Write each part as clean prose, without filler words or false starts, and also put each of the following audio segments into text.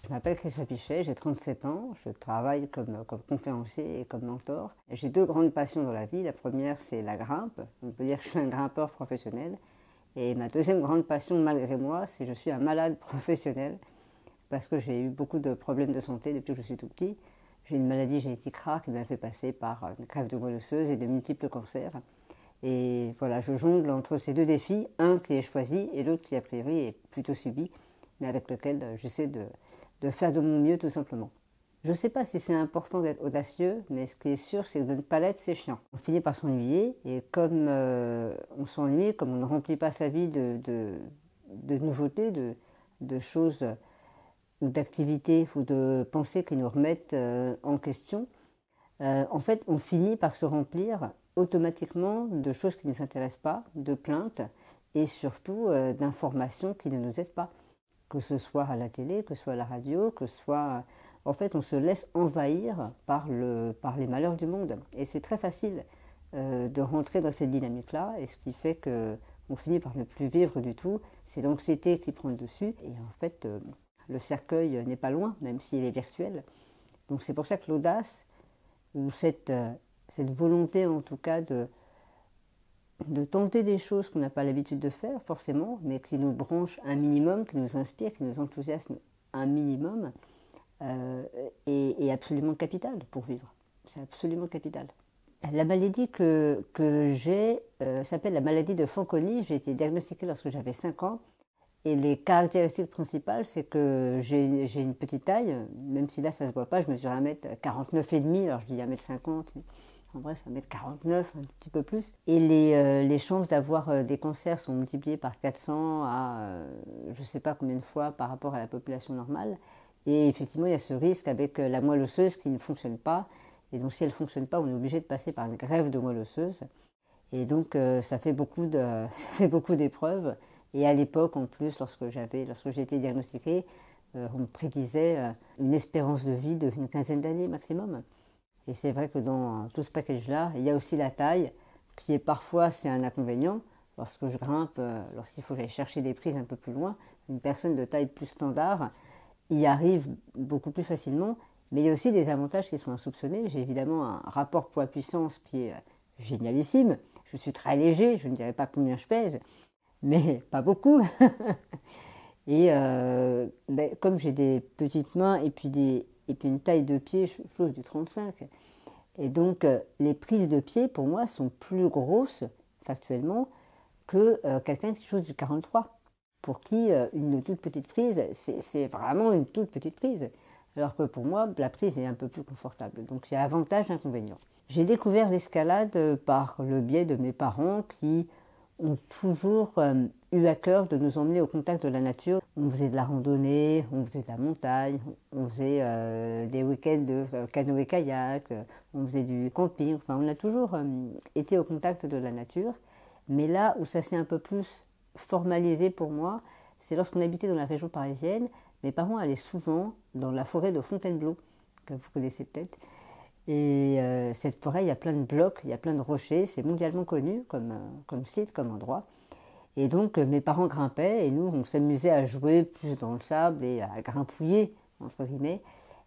Je m'appelle Christian Pichet, j'ai 37 ans, je travaille comme conférencier et comme mentor. J'ai deux grandes passions dans la vie. La première, c'est la grimpe. On peut dire que je suis un grimpeur professionnel. Et ma deuxième grande passion, malgré moi, c'est que je suis un malade professionnel parce que j'ai eu beaucoup de problèmes de santé depuis que je suis tout petit. J'ai une maladie génétique rare qui m'a fait passer par une greffe de moelle osseuse et de multiples cancers. Et voilà, je jongle entre ces deux défis, un qui est choisi et l'autre qui, a priori, est plutôt subi, mais avec lequel j'essaie de faire de mon mieux, tout simplement. Je ne sais pas si c'est important d'être audacieux, mais ce qui est sûr, c'est que de ne pas l'être, c'est chiant. On finit par s'ennuyer, et comme on s'ennuie, comme on ne remplit pas sa vie de nouveautés, de choses ou d'activités ou de pensées qui nous remettent en question, en fait, on finit par se remplir automatiquement de choses qui ne nous intéressent pas, de plaintes et surtout d'informations qui ne nous aident pas. Que ce soit à la télé, que ce soit à la radio, que ce soit... En fait, on se laisse envahir par les malheurs du monde. Et c'est très facile de rentrer dans cette dynamique-là. Et ce qui fait qu'on finit par ne plus vivre du tout, c'est l'anxiété qui prend le dessus. Et en fait, le cercueil n'est pas loin, même s'il est virtuel. Donc c'est pour ça que l'audace, ou cette volonté en tout cas de tenter des choses qu'on n'a pas l'habitude de faire forcément, mais qui nous branchent un minimum, qui nous inspirent, qui nous enthousiasment un minimum, est absolument capital pour vivre. C'est absolument capital. La maladie que j'ai s'appelle la maladie de Fanconi. J'ai été diagnostiquée lorsque j'avais 5 ans. Et les caractéristiques principales, c'est que j'ai une petite taille, même si là ça ne se voit pas, je mesure 1m49,5, alors je dis 1m50, mais en vrai c'est 1m49, un petit peu plus. Et les chances d'avoir des cancers sont multipliées par 400 à je ne sais pas combien de fois par rapport à la population normale. Et effectivement, il y a ce risque avec la moelle osseuse qui ne fonctionne pas. Et donc si elle ne fonctionne pas, on est obligé de passer par une greffe de moelle osseuse. Et donc ça fait beaucoup d'épreuves. Et à l'époque, en plus, lorsque j'ai été diagnostiquée, on me prédisait une espérance de vie d'une quinzaine d'années maximum. Et c'est vrai que dans tout ce package-là, il y a aussi la taille, qui est parfois, c'est un inconvénient. Lorsque je grimpe, lorsqu'il faut que j'aille chercher des prises un peu plus loin, une personne de taille plus standard y arrive beaucoup plus facilement. Mais il y a aussi des avantages qui sont insoupçonnés. J'ai évidemment un rapport poids-puissance qui est génialissime. Je suis très léger, je ne dirais pas combien je pèse, mais pas beaucoup. Et comme j'ai des petites mains et puis une taille de pied, chose du 35, et donc les prises de pied pour moi sont plus grosses factuellement que quelqu'un qui chose du 43, pour qui une toute petite prise, c'est vraiment une toute petite prise. Alors que pour moi, la prise est un peu plus confortable. Donc il y a avantage et inconvénient. J'ai découvert l'escalade par le biais de mes parents qui ont toujours eu à cœur de nous emmener au contact de la nature. On faisait de la randonnée, on faisait de la montagne, on faisait des week-ends de canoë-kayak, on faisait du camping. Enfin, on a toujours été au contact de la nature. Mais là où ça s'est un peu plus formalisé pour moi, c'est lorsqu'on habitait dans la région parisienne. Mes parents allaient souvent dans la forêt de Fontainebleau, que vous connaissez peut-être. Et cette forêt, il y a plein de blocs, il y a plein de rochers, c'est mondialement connu comme site, comme endroit. Et donc mes parents grimpaient et nous, on s'amusait à jouer plus dans le sable et à grimpouiller, entre guillemets.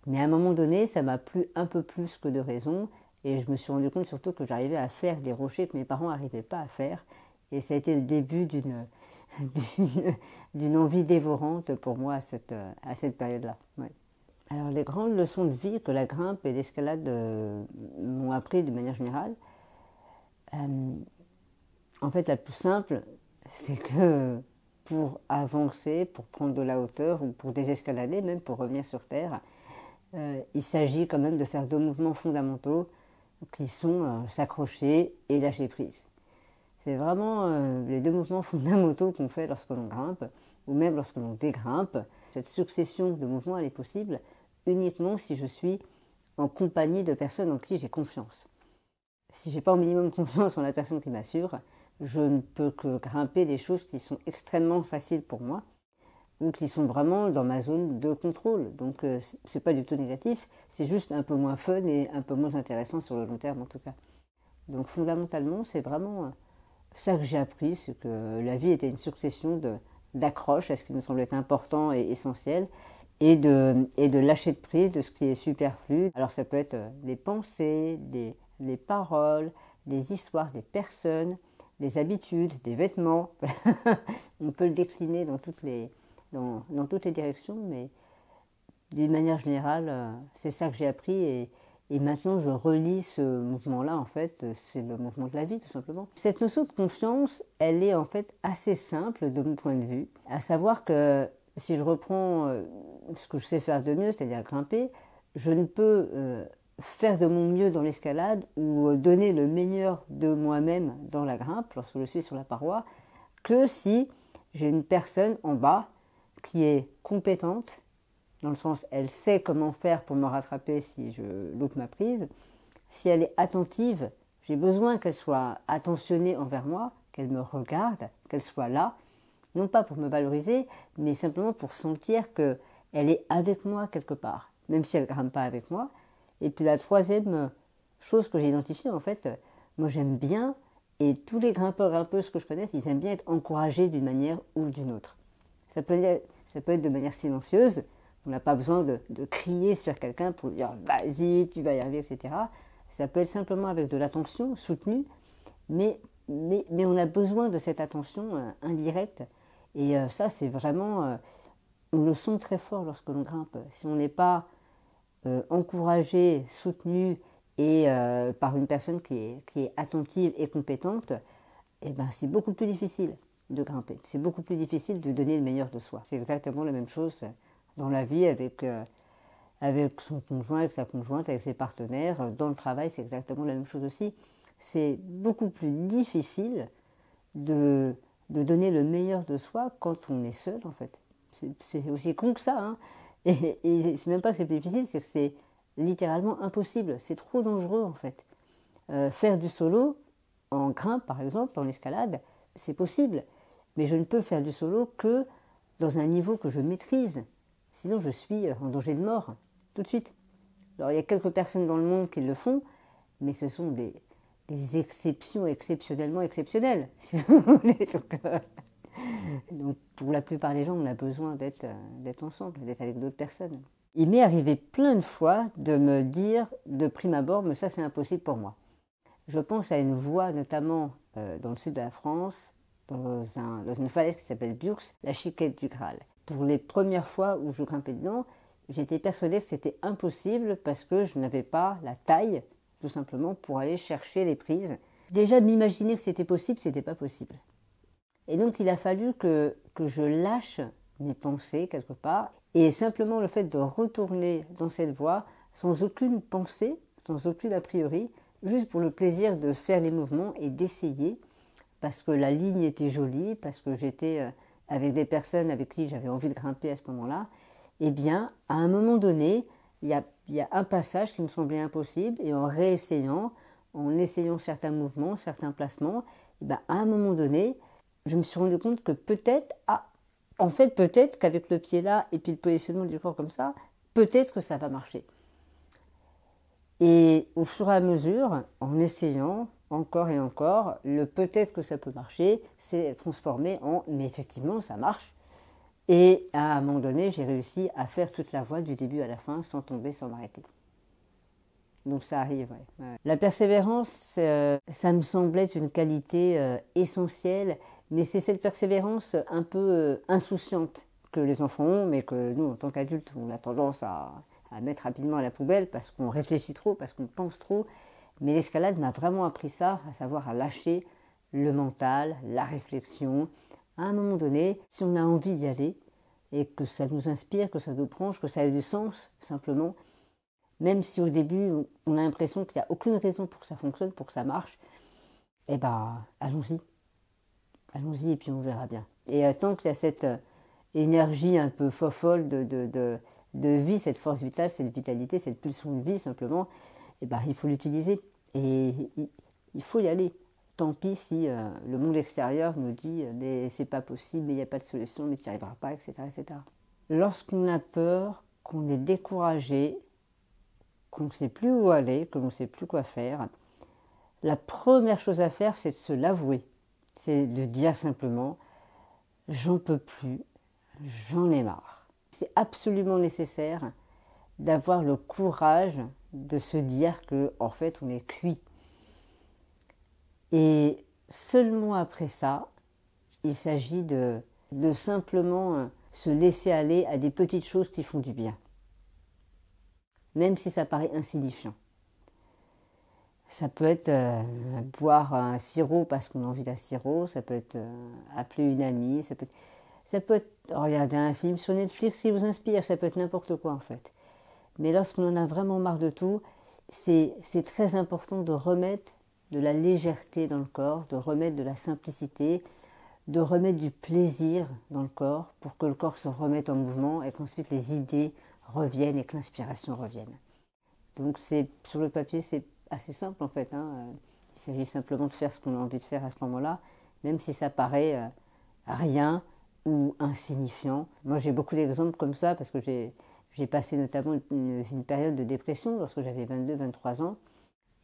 Mais à un moment donné, ça m'a plu un peu plus que de raison. Et je me suis rendu compte surtout que j'arrivais à faire des rochers que mes parents n'arrivaient pas à faire. Et ça a été le début d'une envie dévorante pour moi à cette période-là. Ouais. Alors les grandes leçons de vie que la grimpe et l'escalade m'ont appris de manière générale, en fait la plus simple, c'est que pour avancer, pour prendre de la hauteur ou pour désescalader, même pour revenir sur Terre, il s'agit quand même de faire deux mouvements fondamentaux qui sont s'accrocher et lâcher prise. C'est vraiment les deux mouvements fondamentaux qu'on fait lorsque l'on grimpe ou même lorsque l'on dégrimpe. Cette succession de mouvements, elle est possible uniquement si je suis en compagnie de personnes en qui j'ai confiance. Si je n'ai pas au minimum confiance en la personne qui m'assure, je ne peux que grimper des choses qui sont extrêmement faciles pour moi ou qui sont vraiment dans ma zone de contrôle. Donc ce n'est pas du tout négatif, c'est juste un peu moins fun et un peu moins intéressant sur le long terme en tout cas. Donc fondamentalement, c'est vraiment ça que j'ai appris, c'est que la vie était une succession d'accroches à ce qui me semblait important et essentiel, et de lâcher de prise de ce qui est superflu. Alors ça peut être des pensées, des paroles, des histoires, des personnes, des habitudes, des vêtements. On peut le décliner dans toutes les directions, mais d'une manière générale, c'est ça que j'ai appris et maintenant je relis ce mouvement-là, en fait, c'est le mouvement de la vie tout simplement. Cette notion de confiance, elle est en fait assez simple de mon point de vue, à savoir que si je reprends ce que je sais faire de mieux, c'est-à-dire grimper, je ne peux faire de mon mieux dans l'escalade ou donner le meilleur de moi-même dans la grimpe, lorsque je suis sur la paroi, que si j'ai une personne en bas qui est compétente, dans le sens elle sait comment faire pour me rattraper si je loupe ma prise, si elle est attentive, j'ai besoin qu'elle soit attentionnée envers moi, qu'elle me regarde, qu'elle soit là, non pas pour me valoriser, mais simplement pour sentir qu'elle est avec moi quelque part, même si elle ne grimpe pas avec moi. Et puis la troisième chose que j'ai identifiée, en fait, moi j'aime bien, et tous les grimpeurs-grimpeuses que je connaisse, ils aiment bien être encouragés d'une manière ou d'une autre. Ça peut être de manière silencieuse, on n'a pas besoin de crier sur quelqu'un pour lui dire « vas-y, tu vas y arriver », etc. Ça peut être simplement avec de l'attention soutenue, mais on a besoin de cette attention indirecte. Et ça, c'est vraiment, on le sent très fort lorsque l'on grimpe. Si on n'est pas encouragé, soutenu et par une personne qui est attentive et compétente, eh ben, c'est beaucoup plus difficile de grimper. C'est beaucoup plus difficile de donner le meilleur de soi. C'est exactement la même chose dans la vie avec son conjoint, avec sa conjointe, avec ses partenaires. Dans le travail, c'est exactement la même chose aussi. C'est beaucoup plus difficile de donner le meilleur de soi quand on est seul, en fait. C'est aussi con que ça, hein. Et c'est même pas que c'est plus difficile, c'est que c'est littéralement impossible. C'est trop dangereux, en fait. Faire du solo, en grimpe par exemple, en escalade, c'est possible. Mais je ne peux faire du solo que dans un niveau que je maîtrise. Sinon, je suis en danger de mort, tout de suite. Alors, il y a quelques personnes dans le monde qui le font, mais ce sont des exceptions exceptionnellement exceptionnelles, si vous voulez. Donc, pour la plupart des gens, on a besoin d'être ensemble, d'être avec d'autres personnes. Il m'est arrivé plein de fois de me dire, de prime abord, mais ça c'est impossible pour moi. Je pense à une voie, notamment dans le sud de la France, dans une falaise qui s'appelle Biux, la Chiquette du Graal. Pour les premières fois où je grimpais dedans, j'étais persuadée que c'était impossible parce que je n'avais pas la taille, tout simplement, pour aller chercher les prises. Déjà, m'imaginer que c'était possible, c'était pas possible. Et donc, il a fallu que je lâche mes pensées quelque part, et simplement le fait de retourner dans cette voie, sans aucune pensée, sans aucune a priori, juste pour le plaisir de faire les mouvements et d'essayer, parce que la ligne était jolie, parce que j'étais avec des personnes avec qui j'avais envie de grimper à ce moment-là, eh bien, à un moment donné, il y a un passage qui me semblait impossible, et en réessayant, en essayant certains mouvements, certains placements, eh bien, à un moment donné, je me suis rendu compte que peut-être, en fait, peut-être qu'avec le pied là, et puis le positionnement du corps comme ça, peut-être que ça va marcher. Et au fur et à mesure, en essayant encore et encore, le peut-être que ça peut marcher s'est transformé en mais effectivement ça marche. Et à un moment donné, j'ai réussi à faire toute la voie du début à la fin sans tomber, sans m'arrêter. Donc ça arrive, ouais. La persévérance, ça me semblait une qualité essentielle, mais c'est cette persévérance un peu insouciante que les enfants ont, mais que nous, en tant qu'adultes, on a tendance à mettre rapidement à la poubelle parce qu'on réfléchit trop, parce qu'on pense trop. Mais l'escalade m'a vraiment appris ça, à savoir à lâcher le mental, la réflexion. À un moment donné, si on a envie d'y aller, et que ça nous inspire, que ça nous branche, que ça a du sens, simplement, même si au début, on a l'impression qu'il n'y a aucune raison pour que ça fonctionne, pour que ça marche, eh ben, allons-y. Allons-y et puis on verra bien. Et tant qu'il y a cette énergie un peu fofolle de vie, cette force vitale, cette vitalité, cette pulsion de vie simplement, eh ben, il faut l'utiliser. Et il faut y aller. Tant pis si le monde extérieur nous dit mais c'est pas possible, mais il n'y a pas de solution, mais tu n'y arriveras pas, etc., etc. Lorsqu'on a peur, qu'on est découragé, qu'on ne sait plus où aller, qu'on ne sait plus quoi faire, la première chose à faire, c'est de se l'avouer. C'est de dire simplement « j'en peux plus, j'en ai marre ». C'est absolument nécessaire d'avoir le courage de se dire que en fait on est cuit. Et seulement après ça, il s'agit de simplement se laisser aller à des petites choses qui font du bien. Même si ça paraît insignifiant. Ça peut être boire un sirop parce qu'on a envie d'un sirop, ça peut être appeler une amie, ça peut être regarder un film sur Netflix qui vous inspire, ça peut être n'importe quoi en fait. Mais lorsqu'on en a vraiment marre de tout, c'est très important de remettre de la légèreté dans le corps, de remettre de la simplicité, de remettre du plaisir dans le corps pour que le corps se remette en mouvement et qu'ensuite les idées reviennent et que l'inspiration revienne. Donc sur le papier, c'est assez simple en fait. Il s'agit simplement de faire ce qu'on a envie de faire à ce moment-là, même si ça paraît rien ou insignifiant. Moi j'ai beaucoup d'exemples comme ça parce que j'ai passé notamment une période de dépression lorsque j'avais 22-23 ans.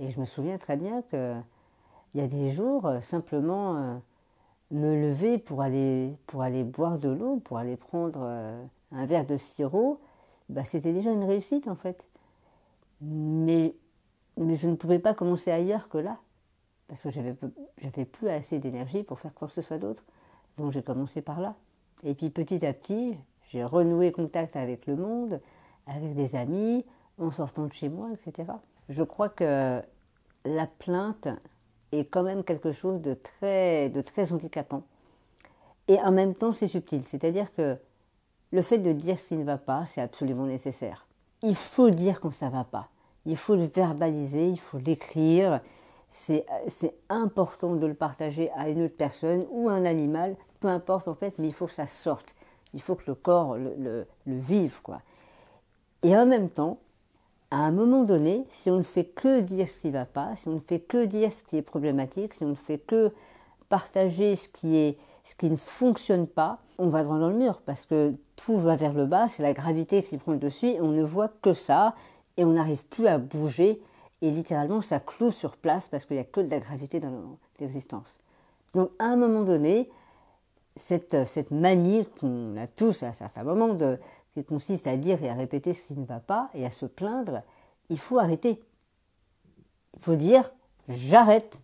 Et je me souviens très bien qu'il y a des jours, simplement me lever pour aller boire de l'eau, pour aller prendre un verre de sirop, c'était déjà une réussite en fait. Mais je ne pouvais pas commencer ailleurs que là, parce que j'avais plus assez d'énergie pour faire quoi que ce soit d'autre. Donc j'ai commencé par là. Et puis petit à petit, j'ai renoué contact avec le monde, avec des amis, en sortant de chez moi, etc. Je crois que la plainte est quand même quelque chose de très handicapant. Et en même temps, c'est subtil. C'est-à-dire que le fait de dire ce qui ne va pas, c'est absolument nécessaire. Il faut dire quand ça ne va pas. Il faut le verbaliser, il faut l'écrire. C'est important de le partager à une autre personne ou à un animal, peu importe en fait, mais il faut que ça sorte. Il faut que le corps le vive, quoi. Et en même temps, à un moment donné, si on ne fait que dire ce qui ne va pas, si on ne fait que dire ce qui est problématique, si on ne fait que partager ce qui ne fonctionne pas, on va droit dans le mur parce que tout va vers le bas, c'est la gravité qui prend le dessus et on ne voit que ça et on n'arrive plus à bouger et littéralement ça cloue sur place parce qu'il n'y a que de la gravité dans l'existence. Donc à un moment donné, cette manie qu'on a tous à certains moments qui consiste à dire et à répéter ce qui ne va pas et à se plaindre, il faut arrêter. Il faut dire « j'arrête,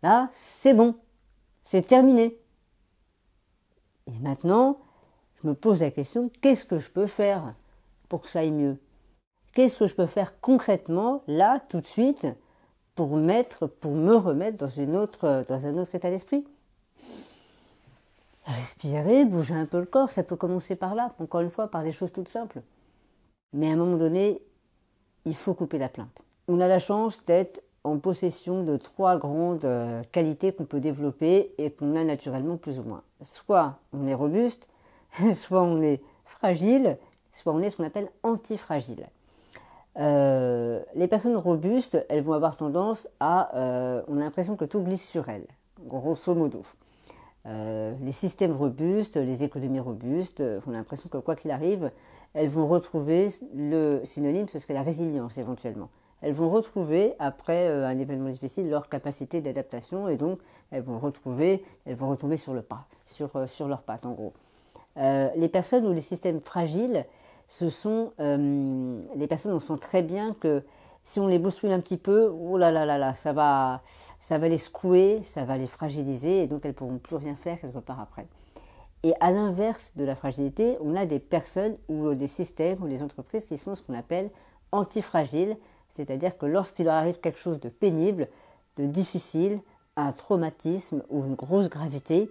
là c'est bon, c'est terminé ». Et maintenant, je me pose la question, qu'est-ce que je peux faire pour que ça aille mieux? Qu'est-ce que je peux faire concrètement, là, tout de suite, pour me remettre dans un autre état d'esprit? Respirer, bouger un peu le corps, ça peut commencer par là, encore une fois, par des choses toutes simples. Mais à un moment donné, il faut couper la plainte. On a la chance d'être en possession de 3 grandes qualités qu'on peut développer et qu'on a naturellement plus ou moins. Soit on est robuste, soit on est fragile, soit on est ce qu'on appelle antifragile. Les personnes robustes, elles vont avoir tendance on a l'impression que tout glisse sur elles, grosso modo. Les systèmes robustes, les économies robustes, on a l'impression que quoi qu'il arrive, elles vont retrouver, le synonyme ce serait la résilience éventuellement. Elles vont retrouver, après un événement difficile, leur capacité d'adaptation et donc elles vont retomber sur le pas, sur leurs pattes en gros. Les personnes ou les systèmes fragiles, ce sont les personnes, on sent très bien que si on les bouscule un petit peu, oh là là là là, ça va les secouer, ça va les fragiliser et donc elles ne pourront plus rien faire quelque part après. Et à l'inverse de la fragilité, on a des personnes ou des systèmes ou des entreprises qui sont ce qu'on appelle antifragiles, c'est-à-dire que lorsqu'il leur arrive quelque chose de pénible, de difficile, un traumatisme ou une grosse gravité,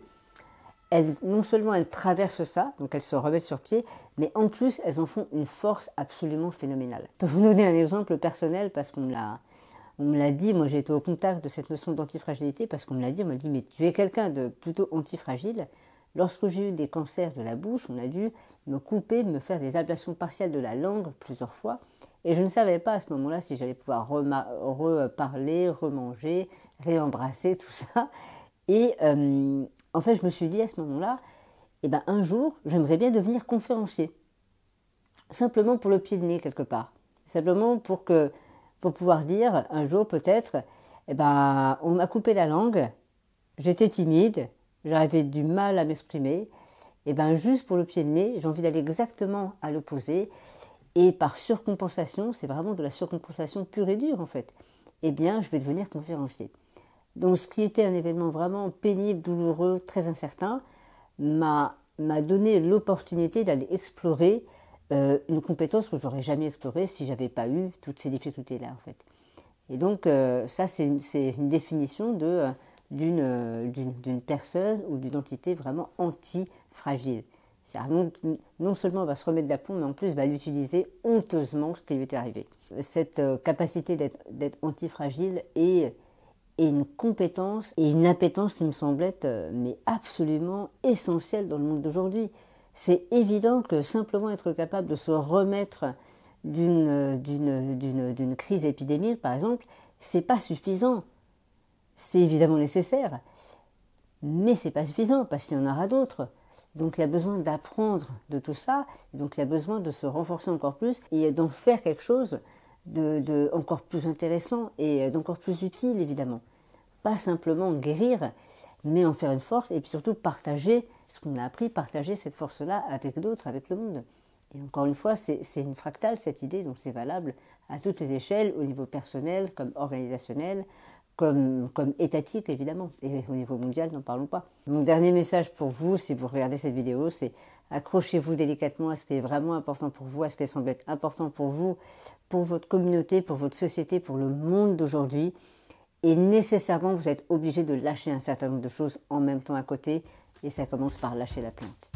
non seulement elles traversent ça, donc elles se remettent sur pied, mais en plus elles en font une force absolument phénoménale. Je peux vous donner un exemple personnel parce qu'on me l'a dit, moi j'ai été au contact de cette notion d'antifragilité parce qu'on me l'a dit, mais tu es quelqu'un de plutôt antifragile. Lorsque j'ai eu des cancers de la bouche, on a dû me couper, me faire des ablations partielles de la langue plusieurs fois. Et je ne savais pas à ce moment-là si j'allais pouvoir reparler, remanger, réembrasser, tout ça. Et en fait, je me suis dit à ce moment-là, un jour, j'aimerais bien devenir conférencier. Simplement pour le pied de nez quelque part. Simplement pour pouvoir dire un jour peut-être, on m'a coupé la langue, j'étais timide, j'avais du mal à m'exprimer. et bien juste pour le pied de nez, j'ai envie d'aller exactement à l'opposé. Et par surcompensation, c'est vraiment de la surcompensation pure et dure en fait, eh bien je vais devenir conférencier. Donc ce qui était un événement vraiment pénible, douloureux, très incertain, m'a donné l'opportunité d'aller explorer une compétence que j'aurais jamais explorée si j'avais pas eu toutes ces difficultés-là en fait. Et donc ça c'est une définition d'une personne ou d'une entité vraiment anti-fragile. Non seulement va se remettre d'aplomb, mais en plus va l'utiliser honteusement ce qui lui est arrivé. Cette capacité d'être antifragile est une compétence et une appétence qui me semble être mais absolument essentielle dans le monde d'aujourd'hui. C'est évident que simplement être capable de se remettre d'une crise épidémique, par exemple, c'est pas suffisant. C'est évidemment nécessaire, mais c'est pas suffisant parce qu'il y en aura d'autres. Donc il y a besoin d'apprendre de tout ça, donc il y a besoin de se renforcer encore plus et d'en faire quelque chose de encore plus intéressant et d'encore plus utile évidemment. Pas simplement guérir, mais en faire une force et puis surtout partager ce qu'on a appris, partager cette force-là avec d'autres, avec le monde. Et encore une fois, c'est une fractale cette idée, donc c'est valable à toutes les échelles, au niveau personnel, comme organisationnel, comme étatique évidemment, et au niveau mondial, n'en parlons pas. Mon dernier message pour vous, si vous regardez cette vidéo, c'est accrochez-vous délicatement à ce qui est vraiment important pour vous, à ce qui semble être important pour vous, pour votre communauté, pour votre société, pour le monde d'aujourd'hui. Et nécessairement, vous êtes obligé de lâcher un certain nombre de choses en même temps à côté, et ça commence par lâcher la plante.